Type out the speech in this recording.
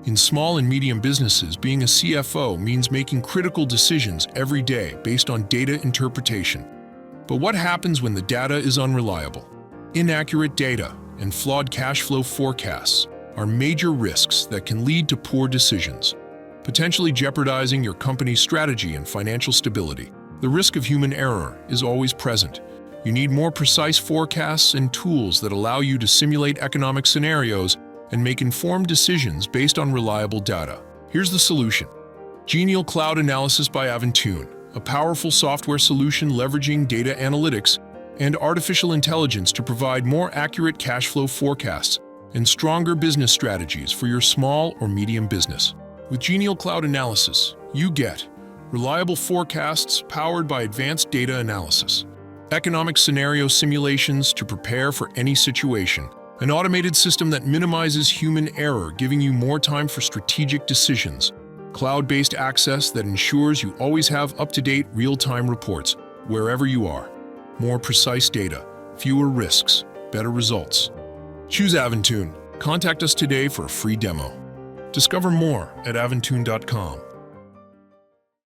In small and medium businesses, being a CFO means making critical decisions every day based on data interpretation. But what happens when the data is unreliable? Inaccurate data and flawed cash flow forecasts are major risks that can lead to poor decisions, potentially jeopardizing your company's strategy and financial stability. The risk of human error is always present. You need more precise forecasts and tools that allow you to simulate economic scenarios and make informed decisions based on reliable data. Here's the solution. Genialcloud Analysis by Avantune, a powerful software solution leveraging data analytics and artificial intelligence to provide more accurate cash flow forecasts and stronger business strategies for your small or medium business. With Genialcloud Analysis, you get reliable forecasts powered by advanced data analysis, economic scenario simulations to prepare for any situation, an automated system that minimizes human error, giving you more time for strategic decisions, cloud-based access that ensures you always have up-to-date real-time reports wherever you are, more precise data, fewer risks, better results. Choose Avantune. Contact us today for a free demo. Discover more at avantune.com.